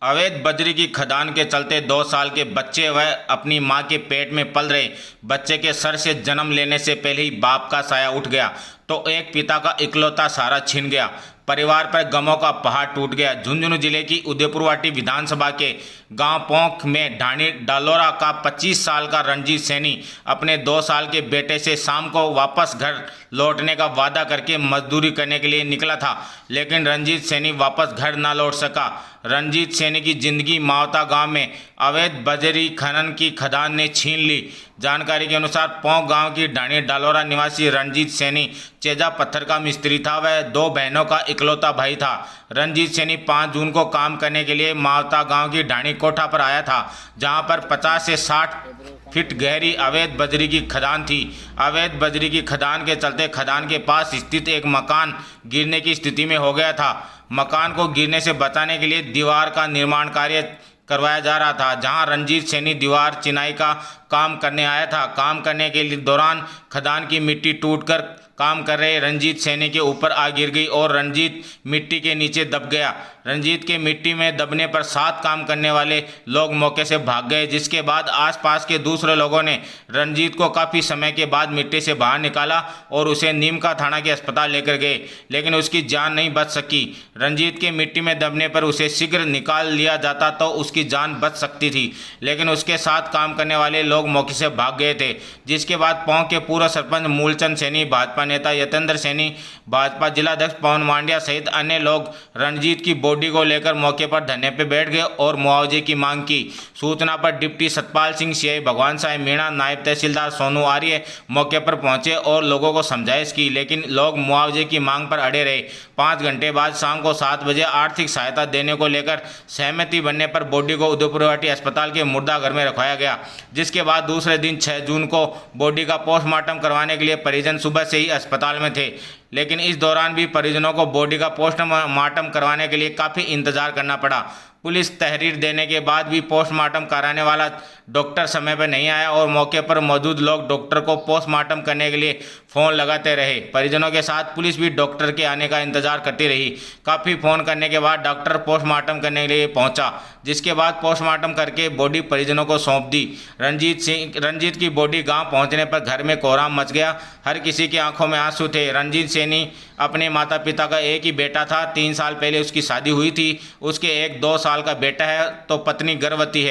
अवैध बजरी की खदान के चलते 2 साल के बच्चे व अपनी मां के पेट में पल रहे बच्चे के सर से जन्म लेने से पहले ही बाप का साया उठ गया तो एक पिता का इकलौता सहारा छिन गया। परिवार पर गमों का पहाड़ टूट गया। झुंझुनू जिले की उदयपुरवाटी विधानसभा के गांव पोंख में ढाणी डालोरा का 25 साल का रणजीत सैनी अपने 2 साल के बेटे से शाम को वापस घर लौटने का वादा करके मजदूरी करने के लिए निकला था, लेकिन रणजीत सैनी वापस घर न लौट सका। रणजीत सैनी की जिंदगी मावता गांव में अवैध बजरी खनन की खदान ने छीन ली। जानकारी के अनुसार पोंख गांव की ढाणी डालोरा निवासी रणजीत सैनी चेजा पत्थर का मिस्त्री था। वह 2 बहनों का इकलौता भाई था। रणजीत सैनी 5 जून को काम करने के लिए मावता गांव की ढाणी कोठा पर आया था, जहां पर 50 से 60 फीट गहरी अवैध बजरी की खदान थी। अवैध बजरी की खदान के चलते खदान के पास स्थित एक मकान गिरने की स्थिति में हो गया था। मकान को गिरने से बचाने के लिए दीवार का निर्माण कार्य करवाया जा रहा था, जहां रणजीत सैनी दीवार चिनाई का काम करने आया था। काम करने के दौरान खदान की मिट्टी टूटकर काम कर रहे रंजीत सैनी के ऊपर आ गिर गई और रंजीत मिट्टी के नीचे दब गया। रंजीत के मिट्टी में दबने पर 7 काम करने वाले लोग मौके से भाग गए, जिसके बाद आसपास के दूसरे लोगों ने रंजीत को काफ़ी समय के बाद मिट्टी से बाहर निकाला और उसे नीमका थाना के अस्पताल लेकर गए, लेकिन उसकी जान नहीं बच सकी। रंजीत के मिट्टी में दबने पर उसे शीघ्र निकाल लिया जाता तो उसकी जान बच सकती थी, लेकिन उसके साथ काम करने वाले लोग मौके से भाग गए थे। जिसके बाद पोंख के पूर्व सरपंच मूलचंद सैनी, भाजपा नेता यतेंद्र सैनी, भाजपा जिलाध्यक्ष पवन मांडिया सहित अन्य लोग रणजीत की बॉडी को लेकर मौके पर धरने पर बैठ गए और मुआवजे की मांग की। सूचना पर डिप्टी सतपाल सिंह, सीआई भगवान साहब मीणा, नायब तहसीलदार सोनू आर्य मौके पर पहुंचे और लोगों को समझाइश की, लेकिन लोग मुआवजे की मांग पर अड़े रहे। 5 घंटे बाद शाम को 7 बजे आर्थिक सहायता देने को लेकर सहमति बनने पर बॉडी को उदयपुरवाटी अस्पताल के मुर्दा घर में रखवाया गया। जिसके बाद दूसरे दिन 6 जून को बॉडी का पोस्टमार्टम करवाने के लिए परिजन सुबह से ही अस्पताल में थे, लेकिन इस दौरान भी परिजनों को बॉडी का पोस्टमार्टम करवाने के लिए काफ़ी इंतजार करना पड़ा। पुलिस तहरीर देने के बाद भी पोस्टमार्टम कराने वाला डॉक्टर समय पर नहीं आया और मौके पर मौजूद लोग डॉक्टर को पोस्टमार्टम करने के लिए फ़ोन लगाते रहे। परिजनों के साथ पुलिस भी डॉक्टर के आने का इंतजार करती रही। काफ़ी फ़ोन करने के बाद डॉक्टर पोस्टमार्टम करने के लिए पहुंचा, जिसके बाद पोस्टमार्टम करके बॉडी परिजनों को सौंप दी। रंजीत की बॉडी गाँव पहुँचने पर घर में कोहराम मच गया। हर किसी की आंखों में आंसू थे। रंजीत सैनी अपने माता पिता का एक ही बेटा था। 3 साल पहले उसकी शादी हुई थी। उसके एक 2 साल का बेटा है तो पत्नी गर्भवती है।